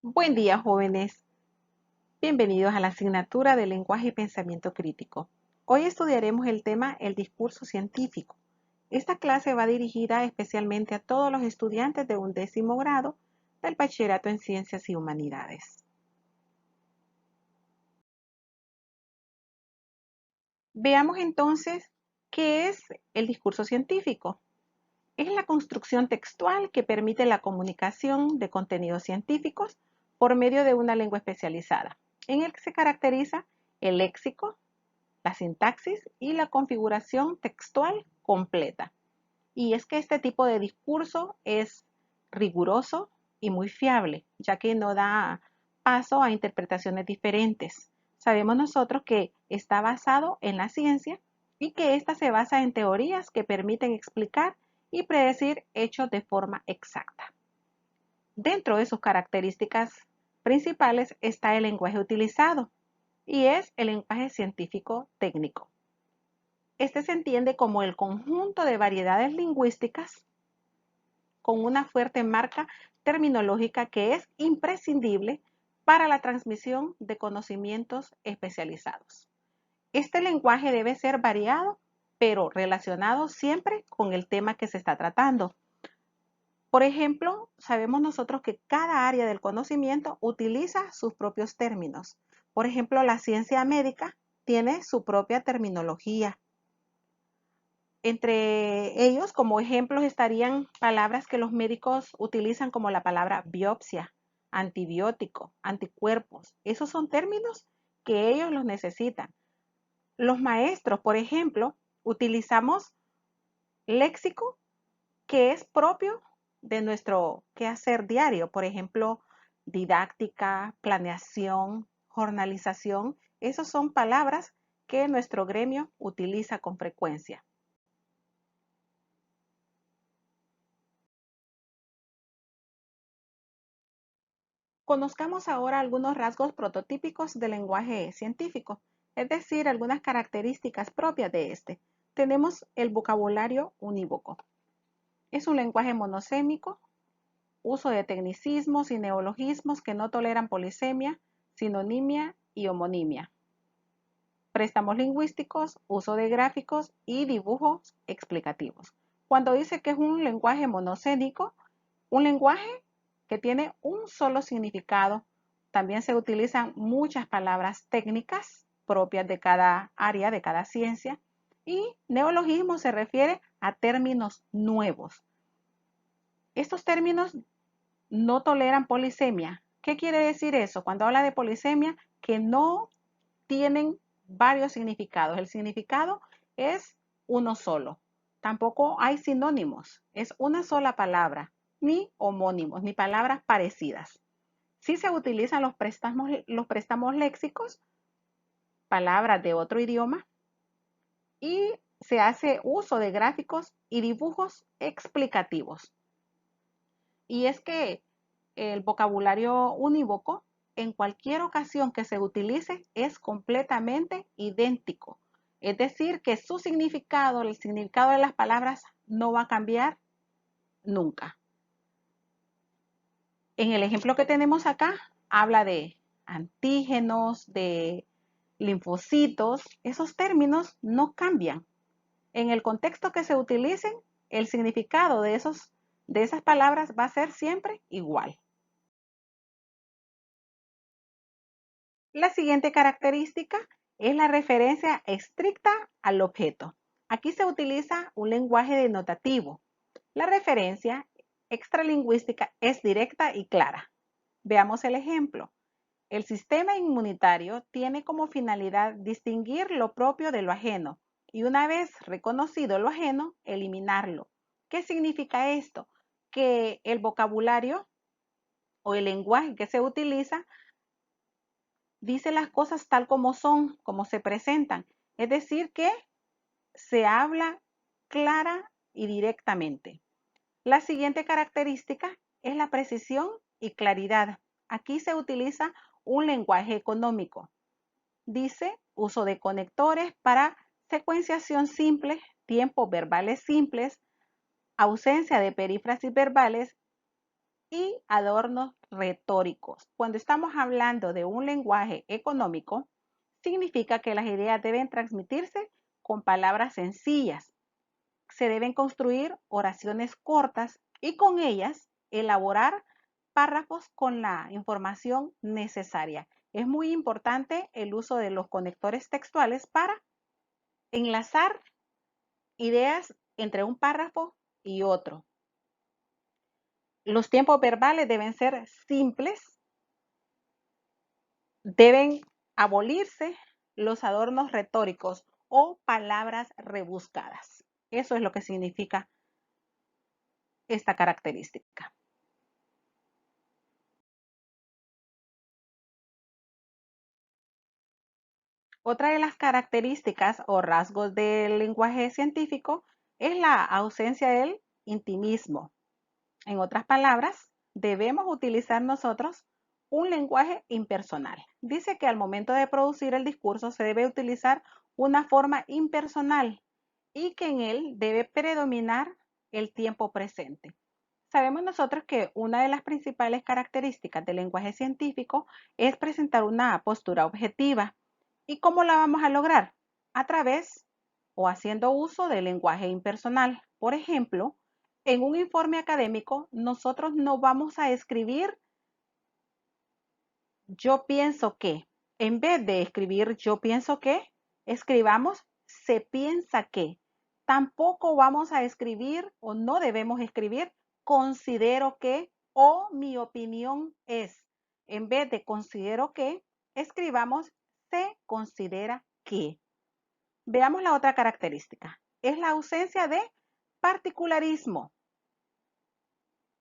Buen día, jóvenes. Bienvenidos a la asignatura de Lenguaje y Pensamiento Crítico. Hoy estudiaremos el tema El discurso científico. Esta clase va dirigida especialmente a todos los estudiantes de 11º grado del Bachillerato en Ciencias y Humanidades. Veamos entonces qué es el discurso científico. Es la construcción textual que permite la comunicación de contenidos científicos por medio de una lengua especializada, en el que se caracteriza el léxico, la sintaxis y la configuración textual completa. Y es que este tipo de discurso es riguroso y muy fiable, ya que no da paso a interpretaciones diferentes. Sabemos nosotros que está basado en la ciencia y que ésta se basa en teorías que permiten explicar y predecir hechos de forma exacta. Dentro de sus características principales está el lenguaje utilizado, y es el lenguaje científico técnico. Este se entiende como el conjunto de variedades lingüísticas con una fuerte marca terminológica que es imprescindible para la transmisión de conocimientos especializados. Este lenguaje debe ser variado, pero relacionado siempre con el tema que se está tratando. Por ejemplo, sabemos nosotros que cada área del conocimiento utiliza sus propios términos. Por ejemplo, la ciencia médica tiene su propia terminología. Entre ellos, como ejemplos, estarían palabras que los médicos utilizan como la palabra biopsia, antibiótico, anticuerpos. Esos son términos que ellos los necesitan. Los maestros, por ejemplo, utilizamos léxico que es propio de nuestro quehacer diario. Por ejemplo, didáctica, planeación, jornalización. Esas son palabras que nuestro gremio utiliza con frecuencia. Conozcamos ahora algunos rasgos prototípicos del lenguaje científico, es decir, algunas características propias de este. Tenemos el vocabulario unívoco. Es un lenguaje monosémico, uso de tecnicismos y neologismos que no toleran polisemia, sinonimia y homonimia. Préstamos lingüísticos, uso de gráficos y dibujos explicativos. Cuando dice que es un lenguaje monosémico, un lenguaje que tiene un solo significado. También se utilizan muchas palabras técnicas propias de cada área, de cada ciencia. Y neologismo se refiere a términos nuevos. Estos términos no toleran polisemia. ¿Qué quiere decir eso? Cuando habla de polisemia, que no tienen varios significados. El significado es uno solo. Tampoco hay sinónimos. Es una sola palabra, ni homónimos, ni palabras parecidas. Sí se utilizan los préstamos léxicos, palabras de otro idioma, y se hace uso de gráficos y dibujos explicativos. Y es que el vocabulario unívoco, en cualquier ocasión que se utilice, es completamente idéntico. Es decir, que su significado, el significado de las palabras, no va a cambiar nunca. En el ejemplo que tenemos acá, habla de antígenos, de linfocitos. Esos términos no cambian. En el contexto que se utilicen, el significado de esas palabras va a ser siempre igual. La siguiente característica es la referencia estricta al objeto. Aquí se utiliza un lenguaje denotativo. La referencia extralingüística es directa y clara. Veamos el ejemplo. El sistema inmunitario tiene como finalidad distinguir lo propio de lo ajeno y una vez reconocido lo ajeno, eliminarlo. ¿Qué significa esto? Que el vocabulario o el lenguaje que se utiliza dice las cosas tal como son, como se presentan. Es decir, que se habla clara y directamente. La siguiente característica es la precisión y claridad. Aquí se utiliza un lenguaje económico. Dice uso de conectores para secuenciación simple, tiempos verbales simples, ausencia de perífrasis verbales y adornos retóricos. Cuando estamos hablando de un lenguaje económico, significa que las ideas deben transmitirse con palabras sencillas. Se deben construir oraciones cortas y con ellas elaborar párrafos con la información necesaria. Es muy importante el uso de los conectores textuales para enlazar ideas entre un párrafo y otro. Los tiempos verbales deben ser simples, deben abolirse los adornos retóricos o palabras rebuscadas. Eso es lo que significa esta característica. Otra de las características o rasgos del lenguaje científico es la ausencia del intimismo. En otras palabras, debemos utilizar nosotros un lenguaje impersonal. Dice que al momento de producir el discurso se debe utilizar una forma impersonal y que en él debe predominar el tiempo presente. Sabemos nosotros que una de las principales características del lenguaje científico es presentar una postura objetiva. ¿Y cómo la vamos a lograr? A través o haciendo uso del lenguaje impersonal. Por ejemplo, en un informe académico, nosotros no vamos a escribir yo pienso que. En vez de escribir yo pienso que, escribamos se piensa que. Tampoco vamos a escribir o no debemos escribir considero que o mi opinión es. En vez de considero que, escribamos se considera que. Veamos la otra característica. Es la ausencia de particularismo.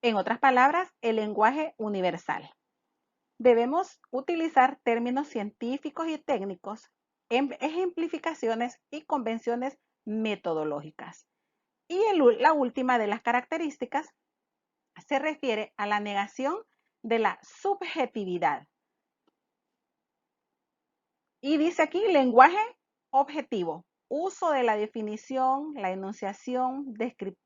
En otras palabras, el lenguaje universal. Debemos utilizar términos científicos y técnicos, ejemplificaciones y convenciones metodológicas. Y la última de las características se refiere a la negación de la subjetividad. Y dice aquí lenguaje objetivo, uso de la definición, la enunciación,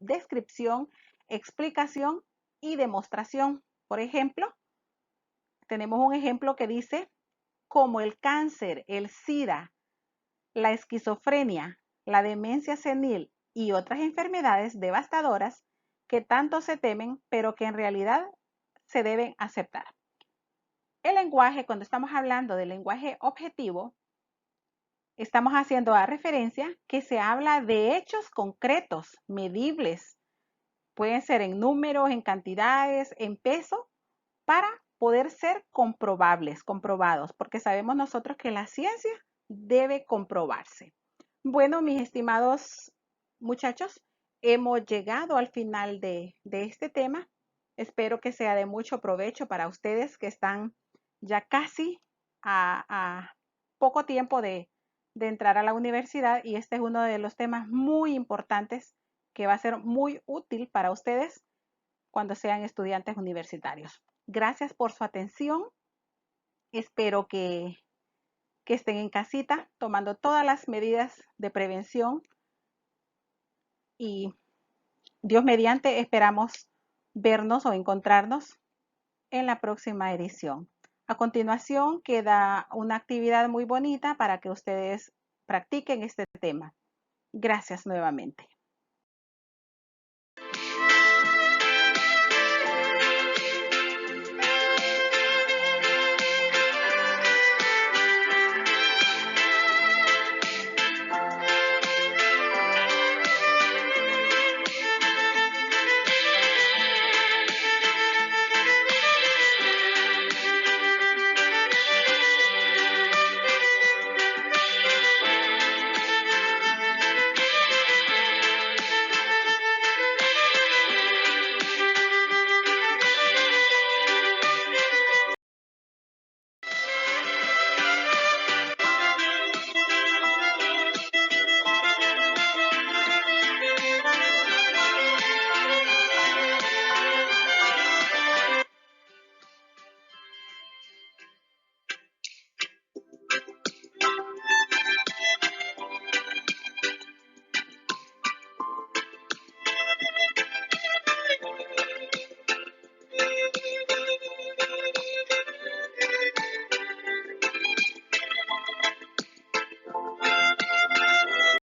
descripción, explicación y demostración. Por ejemplo, tenemos un ejemplo que dice como el cáncer, el SIDA, la esquizofrenia, la demencia senil y otras enfermedades devastadoras que tanto se temen, pero que en realidad se deben aceptar. El lenguaje, cuando estamos hablando del lenguaje objetivo, estamos haciendo a referencia que se habla de hechos concretos, medibles. Pueden ser en números, en cantidades, en peso, para poder ser comprobados, porque sabemos nosotros que la ciencia debe comprobarse. Bueno, mis estimados muchachos, hemos llegado al final de este tema. Espero que sea de mucho provecho para ustedes que están ya casi a poco tiempo de entrar a la universidad y este es uno de los temas muy importantes que va a ser muy útil para ustedes cuando sean estudiantes universitarios. Gracias por su atención. Espero que estén en casita tomando todas las medidas de prevención y Dios mediante esperamos vernos o encontrarnos en la próxima edición. A continuación queda una actividad muy bonita para que ustedes practiquen este tema. Gracias nuevamente.